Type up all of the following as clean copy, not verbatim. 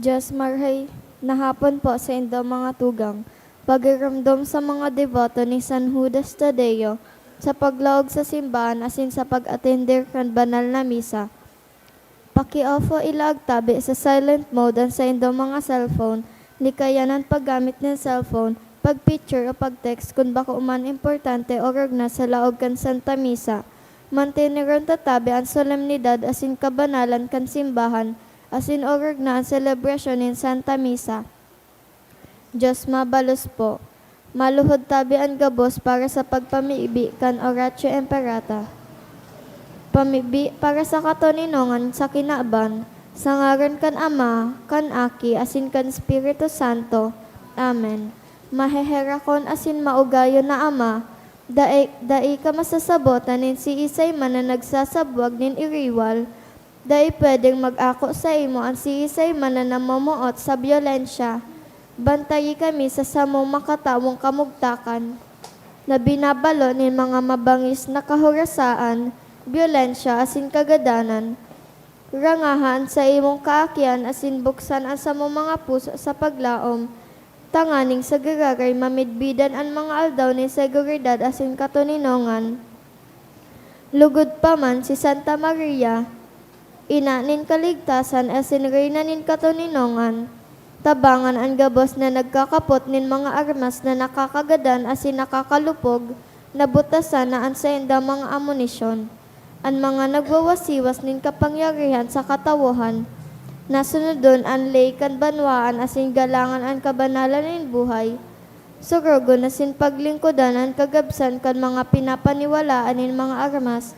Diyos marhay na hapon po sa indo mga tugang. Pagiramdom sa mga deboto ni San Judas Tadeo sa paglaog sa simbahan asin sa pag-atender kan banal na misa. Paki-ofo ilag tabi sa silent mode ang sa indo mga cellphone, likayanan paggamit ng cellphone, pag-picture o pag-text kung baka uman importante o ragna sa laog kan Santa Misa. Mantiniron tatabi ang solemnidad asin kabanalan kan simbahan, asin orag na ang selebrasyon ng Santa Misa. Diyos mabalos po. Maluhod tabi ang gabos para sa pagpamiibi kan Oratio Imperata. Pamibi para sa katoninongan sa kinaaban, sa ngaran kan Ama, kan Aki, asin kan Espiritu Santo. Amen. Maheherakon asin maugayo na Ama, dai ka masasabotan nin si Isay man na nagsasabwag nin iriwal, dai pwedeng mag-ako sa imo ang si Isay man na namumuot sa byolensya. Bantayi kami sa samong makatawong kamugtakan na binabalo nin mga mabangis na kahurasaan, byolensya asin kagadanan. Rangahan sa imong kaakyan asin buksan ang samong mga puso sa paglaom, tanganing sa gararay mamidbidan ang mga aldaw ni seguridad asin katoninongan. Lugod pa man si Santa Maria, ina nin kaligtasan asin reyna nin katoninongan, tabangan ang gabos na nagkakapot nin mga armas na nakakagadan asin nakakalupog, nabutasan na ang sa inda mga amunisyon. Ang mga nagwawasiwas nin kapangyarihan sa katawuhan, nasunodon ang lay kan banwaan asin galangan ang kabanalan nin buhay. Surugo na sin paglingkodan ang kagabsan kan mga pinapaniwalaan nin mga armas,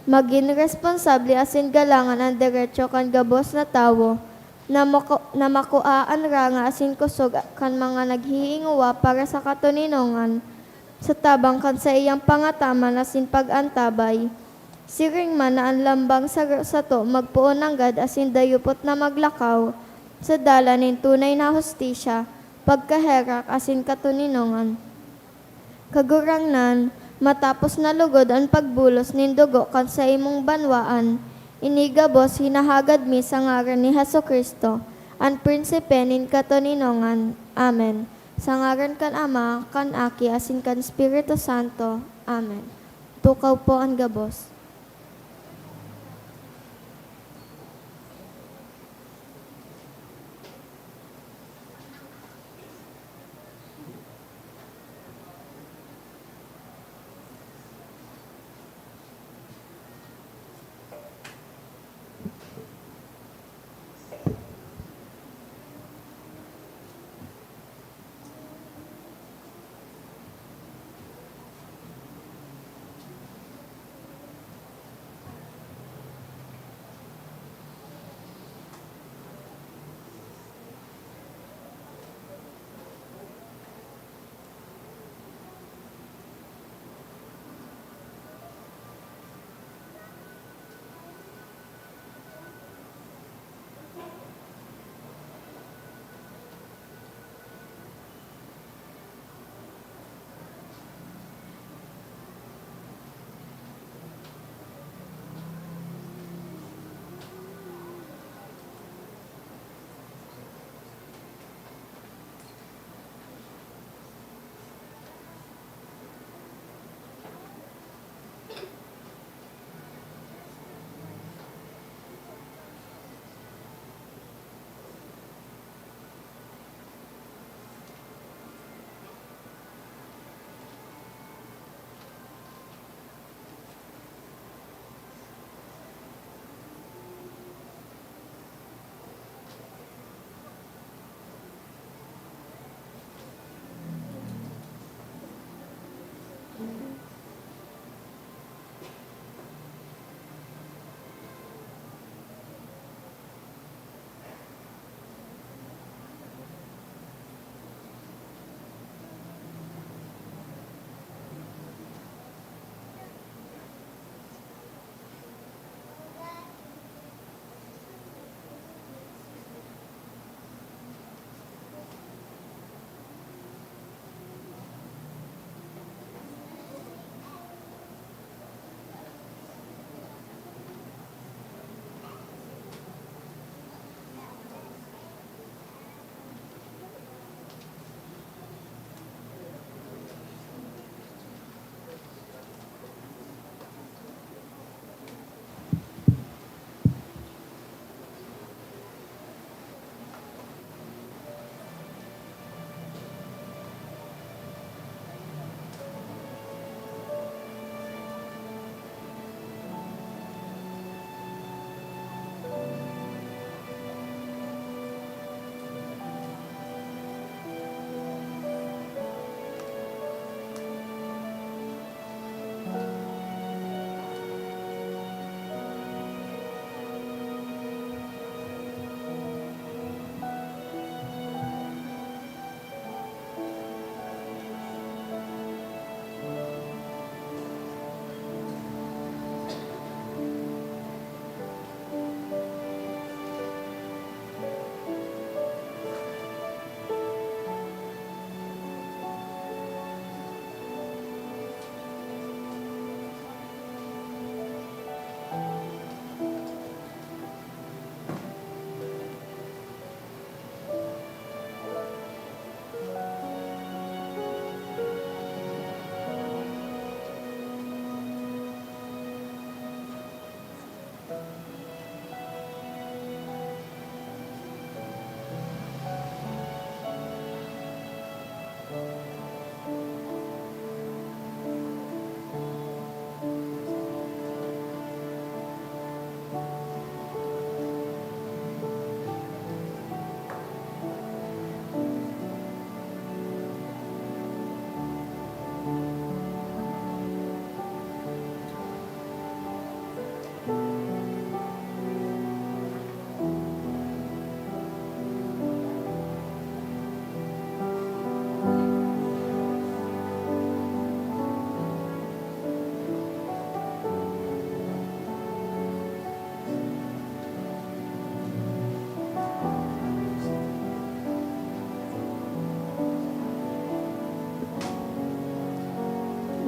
maging responsable asin galangan ang derecho kan gabos na tawo, na makuaan ranga asin kusog kan mga naghihinguwa para sa katoninongan, sa tabang kan sa iyang pangataman asin pag-antabay. Siring man na ang lambang sa to magpuon ng gad asin dayupot na maglakaw, sa dala nin tunay na hustisya, pagkaherak asin katoninongan. Kagurangnan, matapos nalugod ang pagbulos nin dugo kan sa imong banwaan, inigabos hinahagad mi sa ngaran ni Jesucristo, ang prinsipe nin katoninongan. Amen. Sa ngaran kan Ama, kan Aki, asin kan Espiritu Santo. Amen. Tukaw po ang gabos.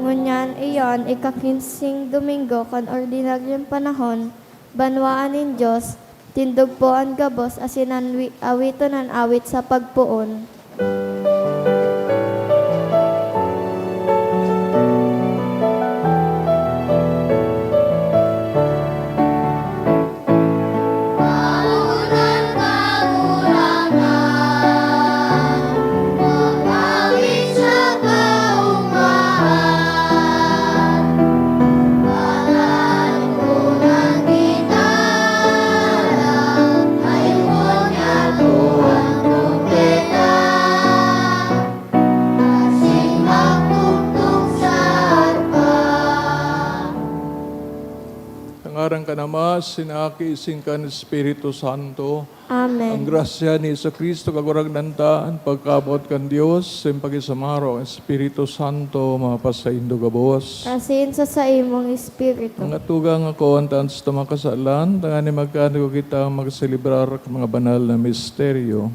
Ngunyan iyon, ikakinsing Domingo, kan ordinaryong panahon, banwaan in Diyos, tindugpoan gabos, asinan awitonan awit sa pagpuon. Tangarang ka naman, sinaki isin ka ng Espiritu Santo. Ang Amen. grasya ni Kristo kagurag nantaan, pagkabot kan Dios, sa pagisamaro, ang Espiritu Santo, mapasaindo gabos. Asin sa imong espiritu. Mga tugang ako, ang taan sa makasalan, tangani magkano kita magselebrar ng mga banal na misteryo.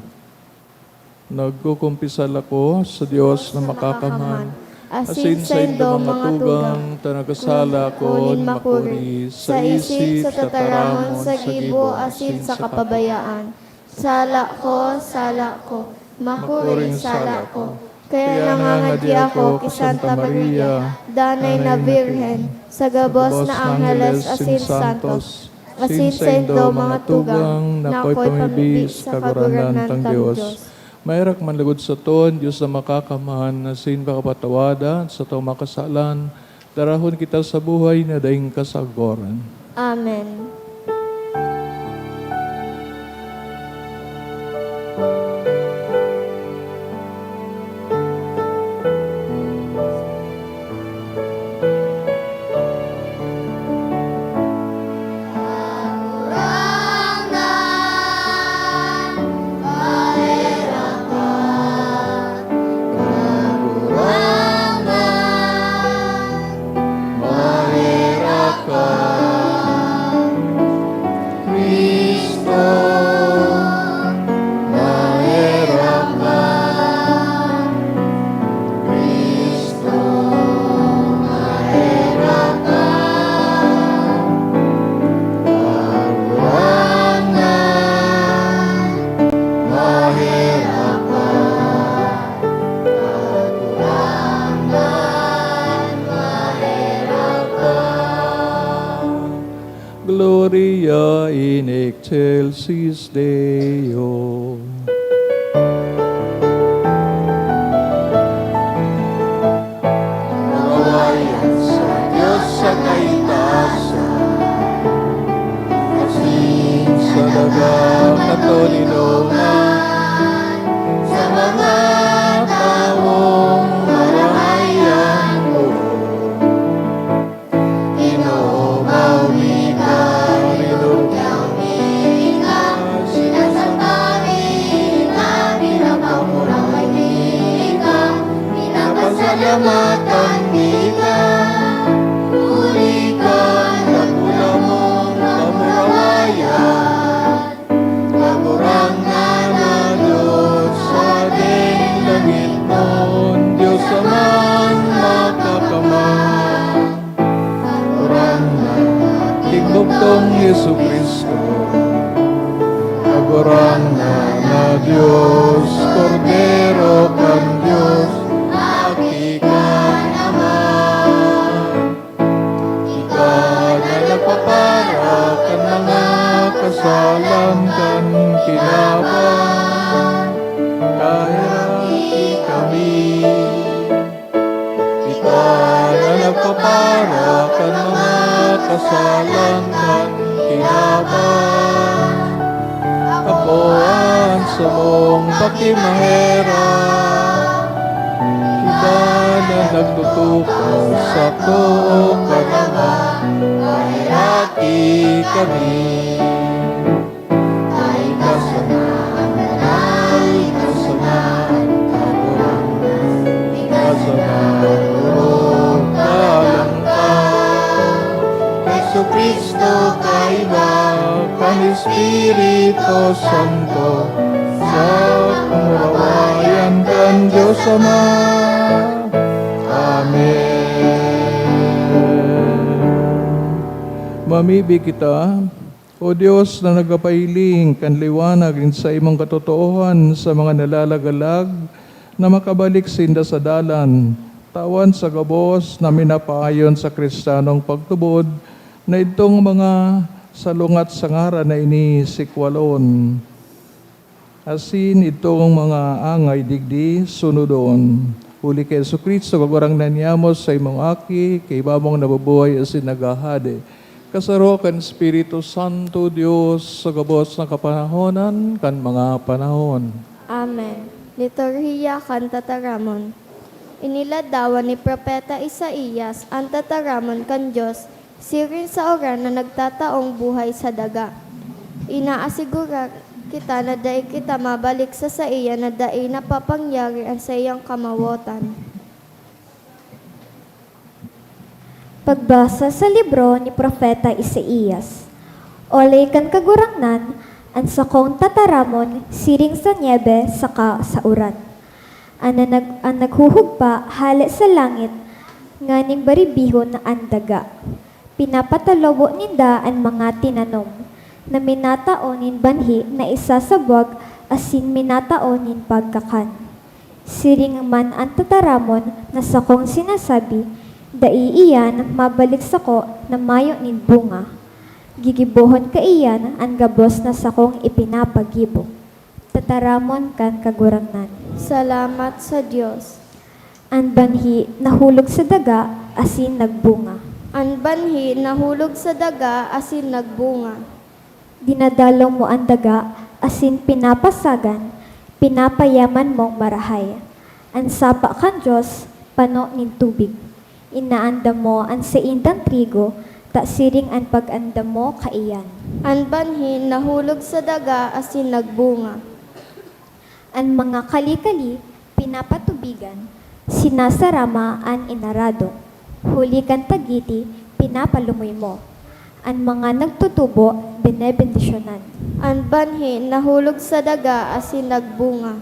Nagkukumpisal ako sa Diyos na makakaman. Asin sa indo mga tugang, tanakasala ko, makuri, sa isip, sa tataramon, sa gibo, asin sa kapabayaan. Sala ko, makuring sala ko. Kaya nangangadi ako kay Santa Maria, danay na Birhen, sa gabos na Angeles, asin santos. Asin sa indo mga tugang, na ako'y pamibis sa kaguranan ng Diyos. Mayrak manlugod sa ton, Diyos na makakamahan, na sin pakapatawada, sa to makasalan, darahon kita sa buhay na daing kasagoran. Amen. Gloria in excelsis Deo. Nawayan sa Diyos sa kaitaasan, asin sa dagang katolinongan, sa mga taong marahayan mo. Salamatan kita, purikan ang mula mong kamurawayan, kagurangan na Diyos sa ding langit mo, Diyos amang makakamang, kagurangan tigmugtong Yesu Kristo, kagurangan na Diyos, Kordero kan Diyos, para kan mga kasalan kan kinaban, kahirati kami. Ikaw na nagpapara kan mga kasalan kan kinaban, kapuan sa mong pakimahera, kita na nagtutukaw sa tuo ka naman, kahirati kami. Ay kasamaan, kagurangan, kasamaan, urong kalangkan. Jesu Cristo kaiba, kan Espiritu Santo, sa kamurawayan kan Diyos Ama. Amen. Mamibi kita, O Diyos na nagapailing kanliwanag sa imong katotoohan sa mga nalalagalag na makabalik sinda sa dalan, tawan sa gabos na minapaayon sa kristanong pagtubod na itong mga salungat sa ngara na ini sikwalon. Asin itong mga angay digdi sunodon. Huli kay Jesucristo, kagurang nanyamos sa imong aki, kay babong nabubuhay asin nagahade. Kasaro kan Espiritu Santo Dios sa gabos na kapanahonan kan mga panahon. Amen. Liturhiya kan tataramon. Iniladawan ni Propeta Isaías ang tataramon kan Diyos, sirin sa oran na nagtataong buhay sa daga. Inaasigura kita na dai kita mabalik sa iya na dai napapangyari ang sa iyang kamawotan. Pagbasa sa libro ni Propeta Isaías. Olay kan kagurangnan, ang sakong tataramon, siring sa niebe, saka sa uran. Ang naghuhugpa, hali sa langit, nganing baribihon na andaga. Pinapatalobo ninda ang mga tinanom, na minataonin banhi na isasabwag, asin minataonin pagkakan. Siring man ang tataramon, na sakong sinasabi, daiiyan mabalik sako na mayo nin bunga. Gigibohon ka iyan ang gabos na sakong ipinapagibo. Tataramon kan kagurangnan. Salamat sa Diyos. Ang banhi nahulog sa daga asin nagbunga. Ang banhi nahulog sa daga asin nagbunga. Dinadalaw mo ang daga asin pinapasagan, pinapayaman mong marahay. Ang sapa kan Diyos, pano nin tubig. Inaanda mo ang saindang trigo, ta siring ang pag-anda mo kaiyan. Ang banhi nahulog sa daga asin nagbunga. Ang mga kali-kali, pinapatubigan, sinasarama ang inarado. Huli kan tagiti, pinapalumoy mo. Ang mga nagtutubo, binebendisyonan. Ang banhi nahulog sa daga asin nagbunga.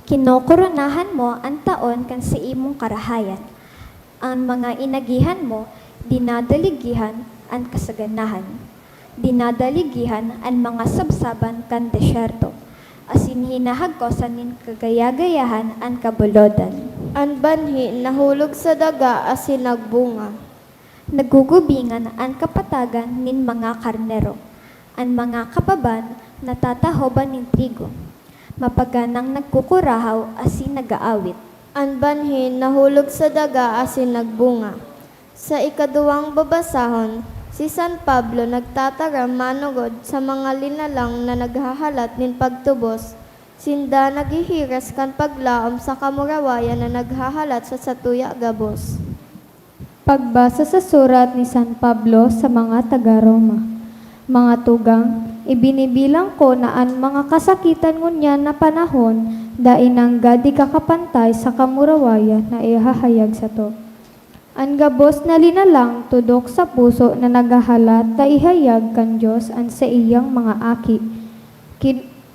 Kinokoronahan mo ang taon kan sa imong karahayan. Ang mga inagihan mo, dinadaligihan ang kasaganahan. Dinadaligihan ang mga sabsaban kan desyerto. Asin hinahagkosan nin kagayagayahan ang kabulodan. Ang banhi nahulog sa daga asin nagbunga. Nagugubingan ang kapatagan nin mga karnero. Ang mga kababan natatahoban nin trigo. Mapaganang nagkukurahaw asin nagaawit. Ang banhi nahulog sa daga asin nagbunga. Sa ikaduwang babasahon, si San Pablo nagtataram manugod sa mga linalang na naghahalat nin pagtubos, sinda naghihiras kan paglaom sa kamurawayan na naghahalat sa satuya gabos. Pagbasa sa surat ni San Pablo sa mga taga-Roma. Mga tugang, ibinibilang ko na ang mga kasakitan ngunyan na panahon dainang gadi kakapantay sa kamurawayan na ihahayag sa to. Ang gabos na linalang tudok sa puso na nagahalat na ihayag kan Diyos ang sa iyang mga aki.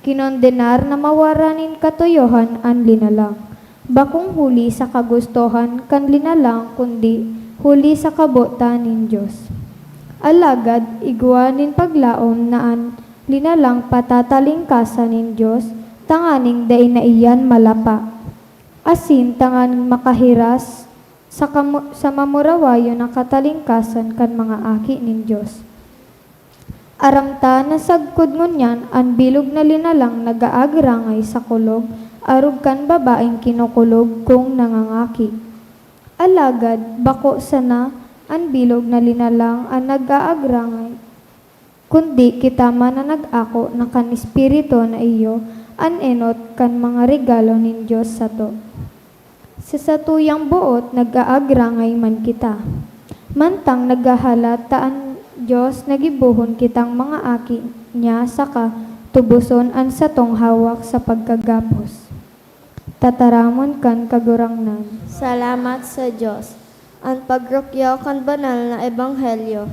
Kinondenar na mawaranin katuyohan ang linalang. Bakong huli sa kagustuhan kan linalang kundi huli sa kabotan nin Diyos. Alagad iguanin paglaom na ang linalang patatalingkasan nin Diyos, tanganing day na iyan malapa. Asin tanganing makahiras sa mamurawayo ng katalingkasan kan mga aki nin Diyos. Aramta na sagkod ngunyan ang bilog na linalang nagaagrangay sa kulog, arug kan babaeng kinukulog kung nangangaki. Alagad bako sana ang bilog na linalang ang nagaagrangay, kundi kita man na nag-ako na kan espiritu na iyo, an enot kan mga regalo nin Diyos sa to. Sa satuyang buot nag-aagrangay man kita. Mantang naghahalat taan Diyos nagibuhon kitang mga aki niya saka tubuson an satong hawak sa pagkagapos. Tataramon kan kagurangnan. Salamat sa Diyos. Ang pagrukyaw kan banal na ebanghelyo.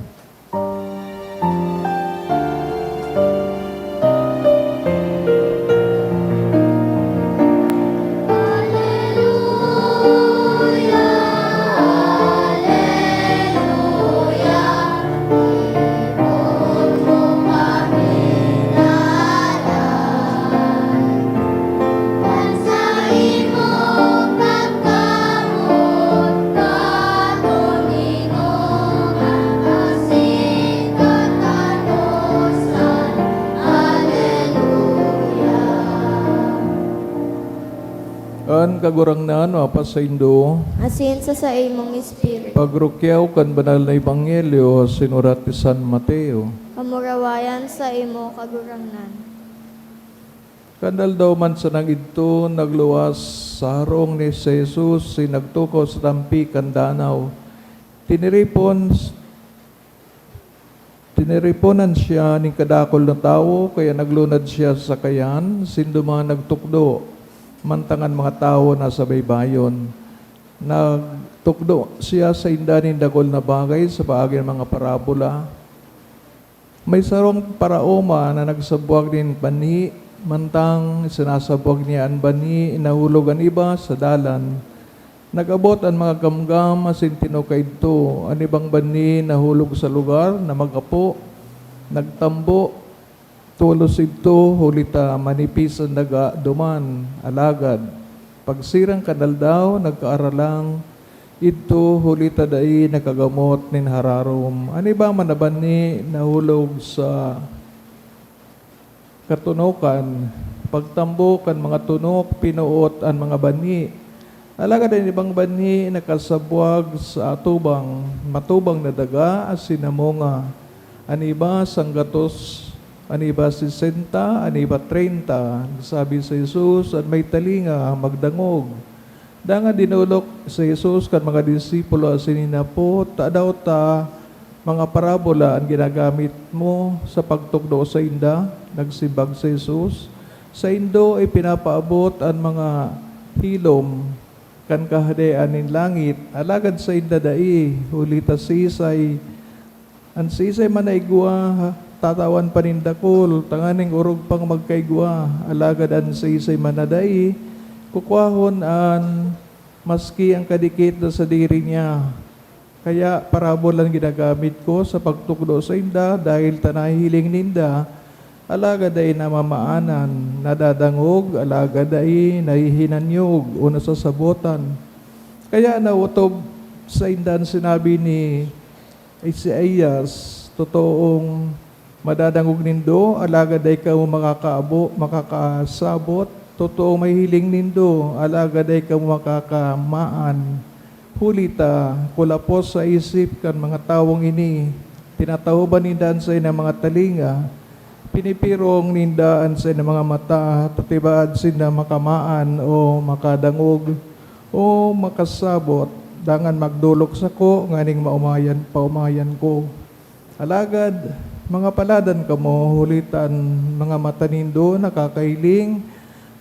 kagurangnan, mapas sa Indo, asin sa imong espiritu. pagrukyaw kan banal na Ebanghelyo, sinurat ni San Mateo. Kamurawayan sa imo kagurangnan. Kandal daw man sa nang ito, nagluwas sa harong ni Jesus, sinagtuko sa tampi kan danaw. Tiniriponan siya ng kadakol na tao, kaya naglunad siya sa kayan, sindo mga nagtukdo, mantangan mga tao na sa baybayon. Nagtukdo siya sa indanin dakol na bagay sa paagi ng mga parabola. May sarong paraoma na nagsabuag din bani, mantang sinasabuag niya ang bani, nahulog ang iba sa dalan. Nag-abot ang mga gamgam, asin tinukay ito. Ang ibang bani nahulog sa lugar na magapo, nagtambo, tulos ito, hulita, manipis ang daga, duman, alagad. Pagsirang kanal daw, nagkaaralang, ito, hulita dai, nakagamot, nin hararom. Ang ibang manabani nahulog sa katunukan, pagtambo kan mga tunok, pinuot ang mga bani. Alaga din ibang bani nakasabwag sa atubang, matubang na daga as sinamunga. Aniba sanggatos, aniba 60, aniba 30. Sabi sa Jesus, at may talinga, magdangog. Danga dinulok sa Jesus kan mga disipulo sininapo, daw ta mga parabola ang ginagamit mo sa pagtukdo sa inda, nagsimbag sa Jesus. Sa Indo ay pinapaabot ang mga hilom, kan kahadean nin langit, alagad sa indadai, hulita sisay, ang sisay manaigwa, tatawan panindakol, tanganing urog pang magkaigwa, alagad ang sisay manadai, kukwahon an maski ang kadikit na sa diri niya. Kaya parabolan ginagamit ko sa pagtukdo sa inda, dahil tanahiling ninda, alagad ay namamaanan, nadadangog, alagad ay nahihinanyog o nasasabotan. Kaya nautob sa indan sinabi ni Isaías, totoong madadangog nindo, alagad ay kamu makakasabot, totoong may hiling nindo, alagad ay kamu makakamaan. Hulita, kulapos sa isip kan mga tawong ini, tinatahuban nindan sa ng mga talinga, pinipirong nindaan sa mga mata, tatibaad sila makamaan o makadangog o makasabot, dangan magdulok sa ko, nganing paumayan ko. Alagad, mga paladan kamo, hulitan, mga mata nindo nakakailing,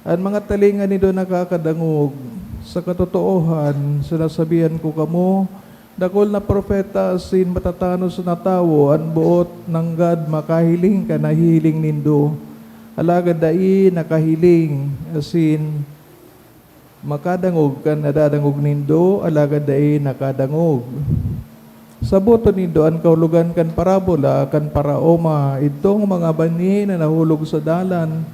at mga talinga nindo nakakadangog. Sa katotoohan, sinasabihan ko kamo, dakol na propeta asin matatanos na tawo, an buot ng God makahiling ka nahihiling nindo. Alagad dai nakahiling asin makadangog ka nadadangog nindo, alagad dai nakadangog. Sa boto nindo an kaulugan kan parabola, kan paraoma, itong mga bani na nahulog sa dalan,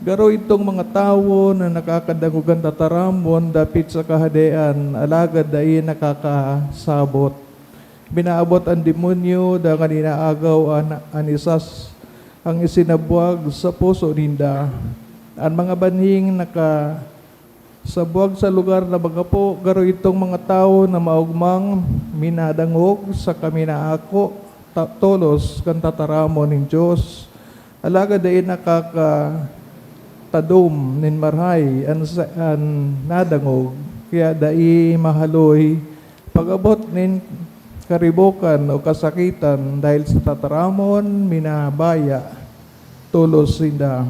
garo itong mga tawo na nakakadangugan tataramon dapit sa kahadean, alagad dai nakakasabot. Binaabot ang demonyo, dangan inaagaw anisas ang isinabuag sa puso ninda. Ang mga banhing nakasabuag sa lugar na magapo, garo itong mga tawo na maugmang minadangog sa kaminaako, tolos kan tataramon ng Diyos. Alagad dai tadom nin marhay an nadangog, kaya dai mahaloy pag-abot nin karibukan o kasakitan dahil sa tataramon minabaya tulos sinda.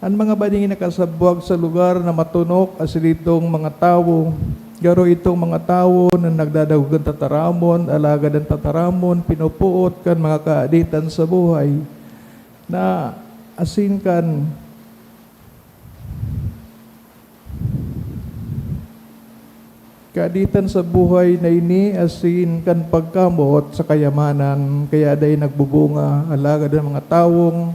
Ang mga baning nakasabwag sa lugar na matunok asin itong mga tawo, garo itong mga tawo na nagdadagugan tataramon, alagad ang tataramon pinupuot kan mga kaaditan sa buhay na asin kan kaaditan sa buhay na ini asin kan pagkamot sa kayamanan, kaya day nagbubunga, alagad ng mga tawong,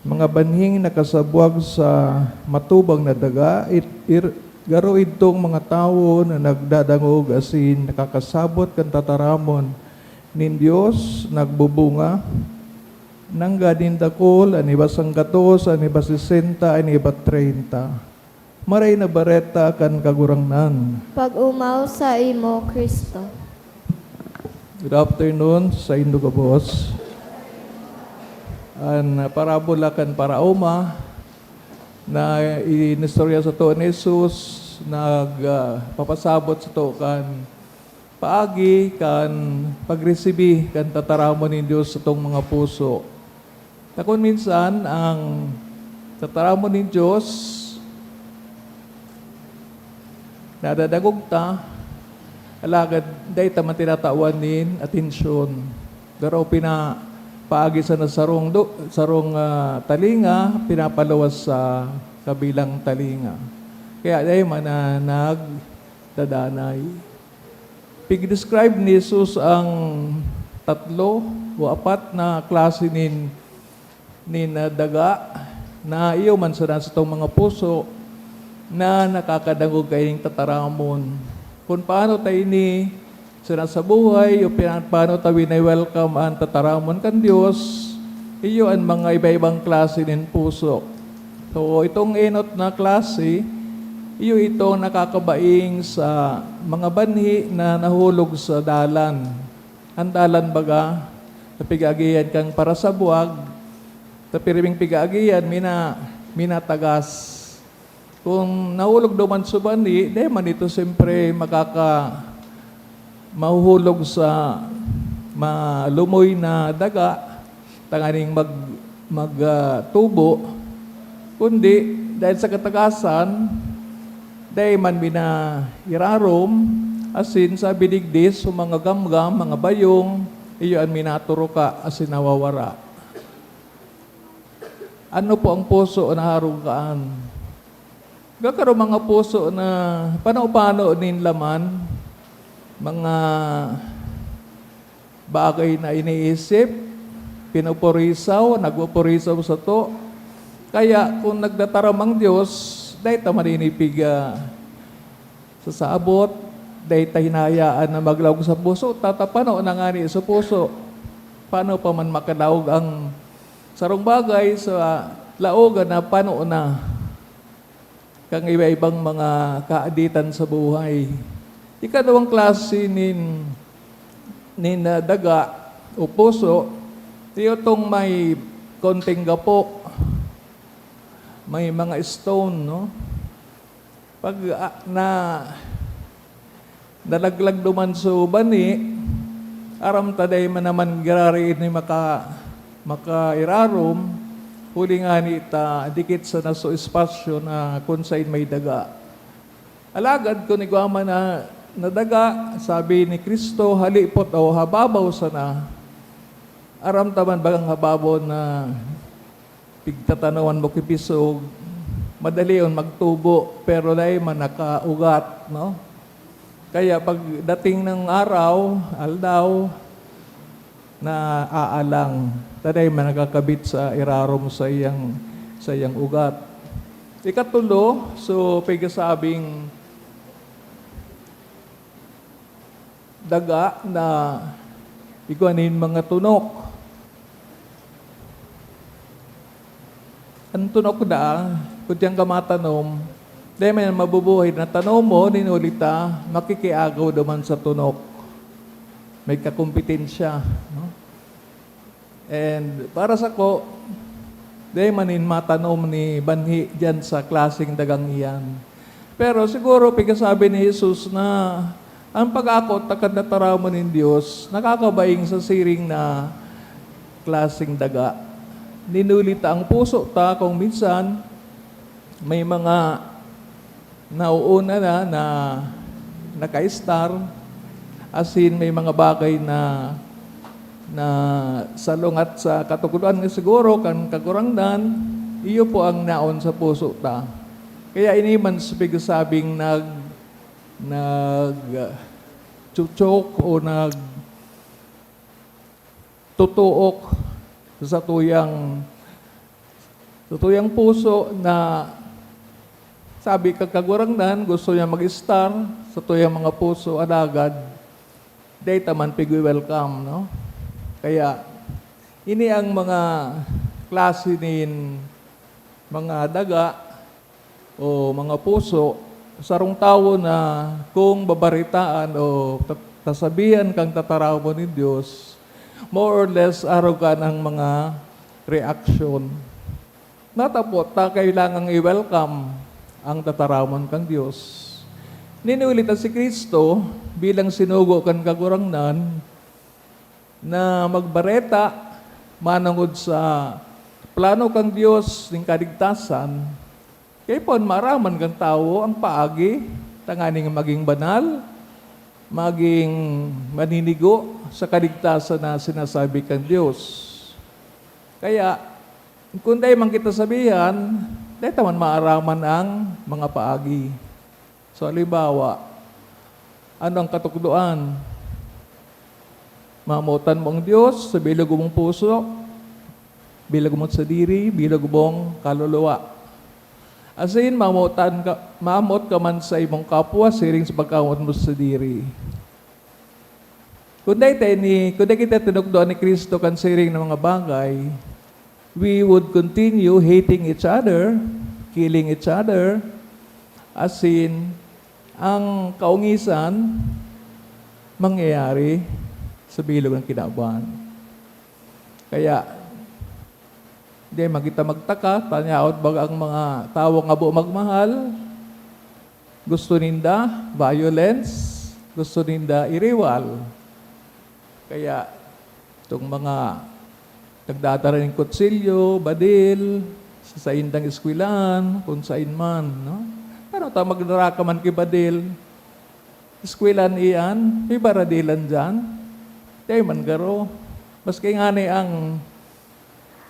mga banhing nakasabwag sa matubang na daga, garo itong mga tawo na nagdadangog asin nakakasabot kan tataramon nin Diyos, nagbubunga, nang gadin dakol, aniba 100, aniba 60, aniba 30. maray na bareta kan kagurangnan. Pag umaw sa imo, Kristo. Good afternoon sa Indo Gabos. An parabola kan paraoma na inistorya sa to ni Jesus nagpapasabot sa to kan paagi kan pagresibi kan tataramon ni Dios sa tong mga puso. Takon minsan ang tataramon ni Dios nadadagog ta alagad day ta man tinatawan nin atensyon. Garo paagi sa nasarong talinga pinapalawas sa kabilang talinga. Kaya day man na nagdadanay. Pig-describe ni Jesus ang 3 o 4 na klase nin daga na iyo man sa tong mga puso na nakakadangog kayong tataramon. Kung paano tayo ni sa buhay, o paano tayo na-welcome ang tataramon kan Diyos, iyo ang mga iba-ibang klase ng puso. So, itong enot na klase, iyo itong nakakabaing sa mga banhi na nahulog sa dalan. Ang dalan baga, napigagiyan kang para sa buwag, tapiriming pigagiyan, minatagas. Kung nahulog duman sa banhi, di man ito siyempre mahuhulog sa malumoy na daga, tanganing magtubo, kundi dahil sa katagasan, dahil man irarom, asin sa bidigdis, o mga gamgam, mga bayong, iyo ang minaturo ka, asin nawawara. Ano po ang puso na harugaan? Gagaro mga puso na paano nin laman, mga bagay na iniisip, pinupurisaw, nagpupurisaw sa to. Kaya kung nagdataram ang Diyos, dahil ta maninipig sa saabot, dahil ta hinayaan na maglawag sa puso, tatapano na nga ni sa puso. Paano pa man makadawag ang sarong bagay sa laogan na paano na kang iba-ibang mga kaaditan sa buhay. Ikadawang klase nin daga o puso, itong may konting gapo, may mga stone, no? Pag nalaglag duman so bani, aram taday man naman girari ni makairarom, huli nga ni dikit sa naso espasyo na kung saan may daga. Alagad ko ni Guama na daga, sabi ni Kristo, halipot o hababaw sana. Aram taman bagang hababaw na pigtatanawan mo kipisog, madali yun magtubo, pero dahil man nakaugat, no? Kaya pagdating ng araw, aldaw, na aalang, taday man nakakabit sa irarom sa iyang ugat. Ikatulo, so pigasabing daga na iguanin mga tunok. Ang tunok da, kudyang kamatanom, dahil may mabubuhay na tanom mo, ninulita, makikiagaw naman sa tunok. May kakumpetensya. No? And para sa ko, dahil manin matanom ni Banhi dyan sa klaseng dagang iyan. Pero siguro, pagkasabi ni Jesus na ang pag-akot takad na taramon ng Diyos, nakakabaing sa siring na klaseng daga. Ninulita ang puso ta kung minsan may mga nauuna na naka-star, asin may mga bagay na salungat sa katugulan nga siguro kan kagurangdan, iyo po ang naon sa puso ta. Kaya iniman sabing chuchok o tutuok sa tuyang puso na sabi kagurangdan gusto niya mag-star sa tuyang mga puso alagad day taman pigwi welcome, no? Kaya ini ang mga klase nin mga daga o mga puso, sarong tao na kung babaritaan o tasabihan kang tataramon ni Diyos, more or less arogan ang mga reaction. Natapot ta kailangang i-welcome ang tataramon kang Diyos. Ninulitan si Kristo bilang sinugo kan kagurangnan na magbareta manungod sa plano kang Diyos ning kaligtasan. Kaya po maraman kang tao ang paagi tanganing maging banal, maging maninigo sa kaligtasan na sinasabi kang Diyos. Kaya kung dahil man kita sabihan, dahil taman maaraman ang mga paagi. So, halimbawa, ano ang katukduan? Mamutan mo ang Diyos sa bilog mong puso, bilog mong sadiri, bilog mong kaluluwa. As in, mamot ka man sa imong kapwa, siring sa pagkamot mo sa sadiri. Kung dahil kita tinukduan ni Kristo kan siring ng mga bagay, we would continue hating each other, killing each other, as in, ang kaungisan mangyayari sa bilog ng kinabuhan. Kaya, di magita magtaka, tanyaot bag ang mga tao nga bu magmahal, gusto ninda violence, gusto ninda iriwal. Kaya, itong mga nagdadara ng kutsilyo, badil, sa indang eskwilan, kung saan man, no? Pero ta magdaraka man kay badil, eskwilan iyan, may baradilan dyan, di man garo. Maski nga ni ang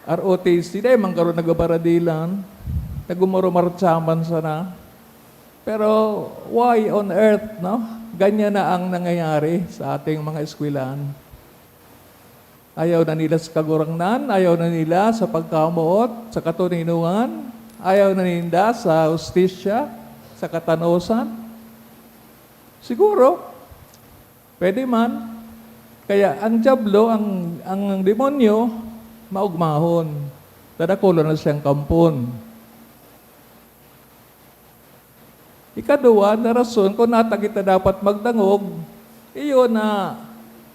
ROTC, di man garo nagabaradilan, nagumuro-marchaman sana. Pero why on earth, no? Ganyan na ang nangyayari sa ating mga eskwilan. Ayaw na nila sa kagurangnan, ayaw na nila sa pagkamuot, sa katuninungan, ayaw na nila sa hustisya, sa katanusan. Siguro, pwede man. Kaya ang diablo, ang demonyo, maugmahon. Tadakulo na siyang kampon. Ikaduwa, na rason kung nata kita dapat magdangog, iyon na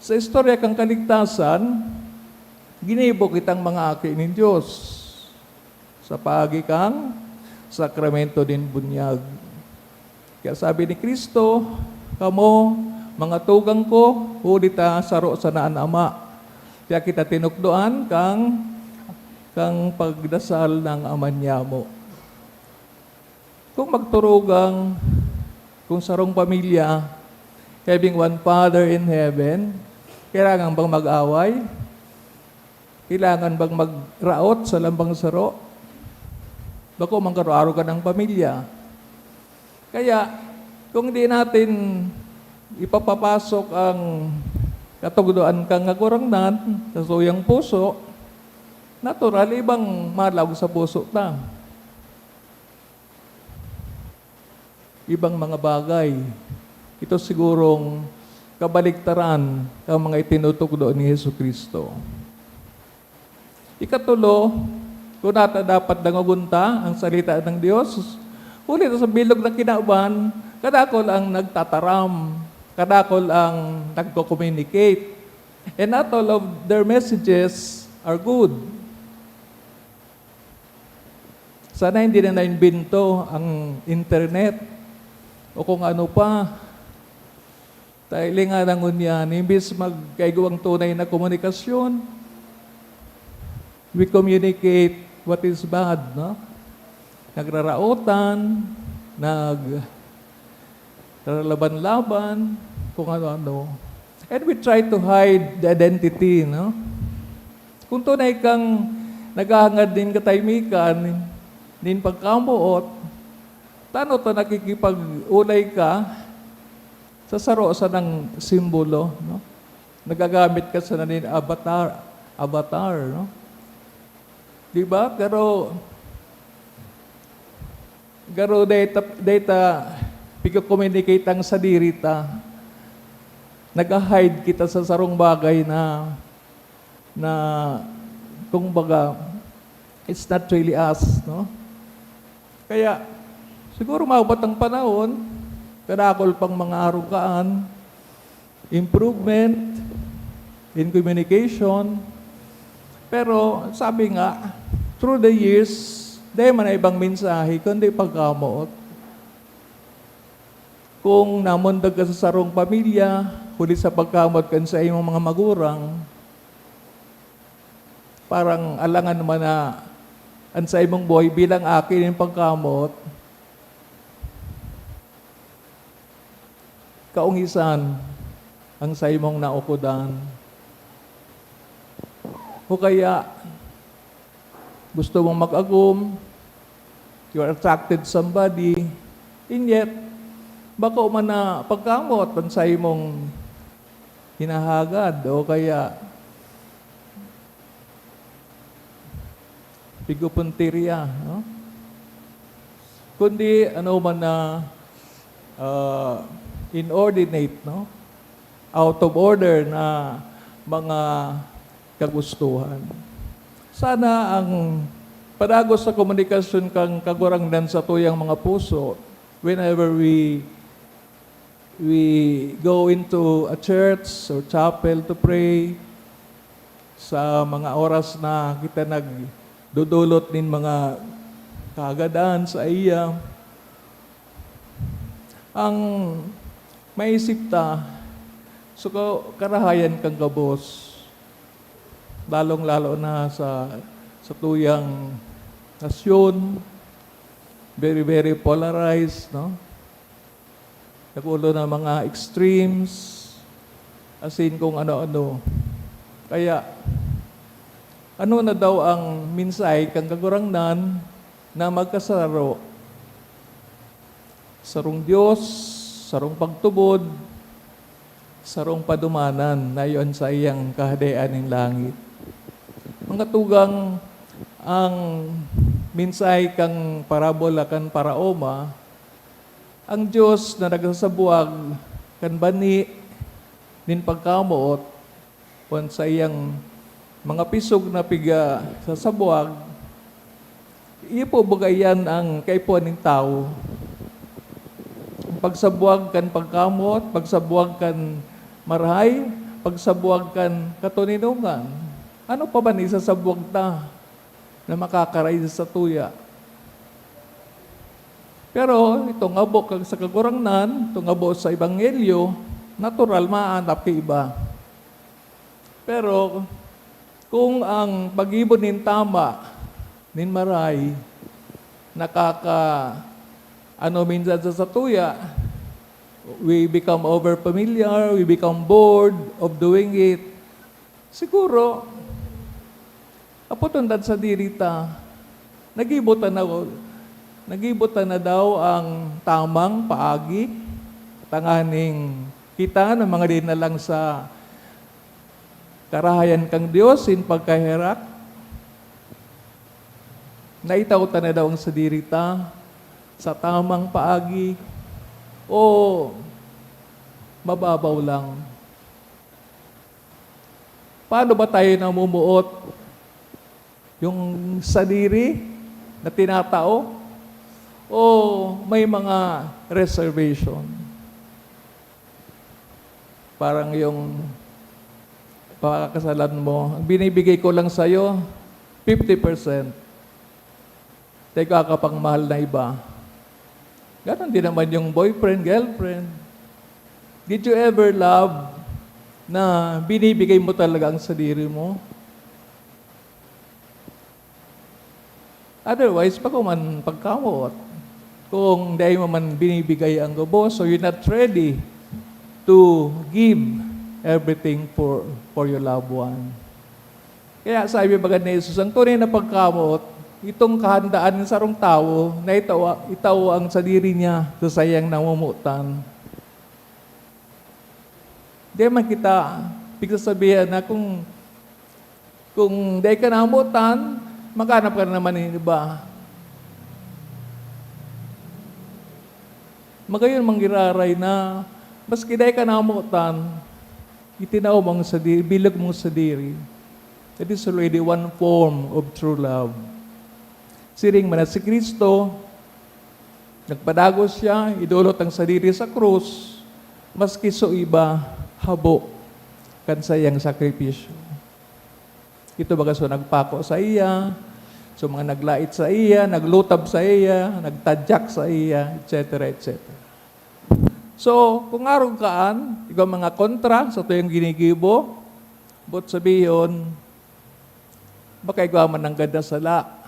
sa istorya kang kaligtasan, ginibo kitang mga aki ng Diyos sa paagi kang sakramento din bunyag. Kaya sabi ni Kristo, kamo, mga tugang ko, huli ta saro sa naan Ama. Kaya kita tinukdoan kang pagdasal ng Ama niya mo. Kung magturugang, kung sarong pamilya, having one Father in heaven, kailangan bang mag-away? Kailangan bang magraot sa lambang saro? Bako mangkaro-aro ka ng pamilya. Kaya, kung di natin ipapapasok ang katugduan kang agurangnan sa suyang puso, natural, ibang malaw sa puso ta. Ibang mga bagay. Ito sigurong kabaligtaran ang mga itinutugdo ni Jesucristo. Ikatulo, kung nata dapat dangugunta ang salita ng Diyos, ulit sa bilog ng kinaban, kadakol ang nagtataram, kadakol ang nagko-communicate. And not all of their messages are good. Sana hindi na nainbinto ang internet o kung ano pa. Dahil nga nangun yan, imbis magkaigawang tunay na komunikasyon, we communicate what is bad, no? Nagrarautan, naglalaban-laban, kung ano-ano. And we try to hide the identity, no? Kung tunay kang naghahangad din kataymikan, din pagkamuot, tano to nakikipag-ulay ka sa saro sa ng simbolo, no? Nagagamit ka sa nanin avatar, no? Di ba? Garo data pika-communicate ang sadirita. Nag-hide kita sa sarong bagay na kung baga, it's not really us, no? Kaya, Siguro maabot ang panahon, kadakol pang mga arugaan, improvement in communication. Pero sabi nga, through the years, dahil man na ibang mensahe, kundi pagkamot. Kung namundag ka sa sarong pamilya, huli sa pagkamot kan sa iyong mga magurang, parang alangan naman na ang sa imong buhay bilang akin yung pagkamot, kaungisan ang sa imong naukudan. O kaya, gusto mong mag-agum, you are attracted to somebody, and yet, baka man na pagkamot ang sa imong hinahagad, o kaya, pigupuntirya, no? Kundi, ano man na, inordinate, no? Out of order na mga kagustuhan. Sana ang padagos sa komunikasyon kang kagurangnan sa tuyang mga puso whenever we go into a church or chapel to pray sa mga oras na kita nagdudulot nin mga kaagadan sa iya. Ang maisip ta, so karahayan kang gabos, lalong-lalo na sa tuyang nasyon, very, very polarized, no? Nagulo na mga extremes, as in kung ano-ano. Kaya, ano na daw ang minsay kang kagurangnan na magkasaro? Sarong Diyos, sarong pagtubod, sarong padumanan na iyon sa iyang kahadayaan ng langit. Mga tugang ang minsay kang parabola kan paraoma, ang Diyos na nagsasabuag kan bani nin pagkamuot kung sa iyang mga pisog na piga sa sabuag, iya po bagayan ang kaipuan ng tao. Pagsabuag kan pagkamot, pagsabuag kan marahay, pagsabuag kan katuninungan. Ano pa ba ni sasabuag ta na makakaray sa tuya? Pero itong abo sa kagurangnan, itong abo sa ebanghelyo, natural maanap kay iba. Pero kung ang pag-ibon nin tama, nin maray, minsan sa tuya, we become over-familiar, we become bored of doing it. Siguro, aputundan sa dirita, nagibutan na daw ang tamang paagi, tanganing kita ng mga dinalang sa karahayan kang Diyos in pagkahirak. Naitautan na daw ang sa dirita, sa tamang paagi, o mababaw lang. Paano ba tayo namumuot? Yung sadiri na tinatao? O may mga reservation? Parang yung pakakasalan mo, ang binibigay ko lang sa'yo, 50%. Teka ka pang mahal na iba. Ganon din naman yung boyfriend, girlfriend. Did you ever love na binibigay mo talaga ang sadiri mo? Otherwise, pagkamot, kung dahil mo man binibigay ang gabo, so you're not ready to give everything for your loved one. Kaya sabi ba ni Jesus, ang tunay na pagkamot, itong kahandaan ng sarong tao na itaw ang sadiri niya sa sayang namumutan. Di man kita pigsasabihan na kung dahil ka namutan, maghanap ka na naman ng iba. Magayon manggiraray na, maski dahil ka namutan, itinaw mong sadiri, bilag mong sadiri. That is already one form of true love. Siring man si Kristo, Nagpadagos siya, idulot ang sarili sa krus, maski so iba, habo, kan sayang sakripisyo. Ito baga so nagpako sa iya, so mga naglait sa iya, naglutab sa iya, nagtadyak sa iya, etc. etc. So, kung araw kaan, ikaw mga kontra sa ito yung ginigibo, but sabihin, baka ikaw man ang ganda sala.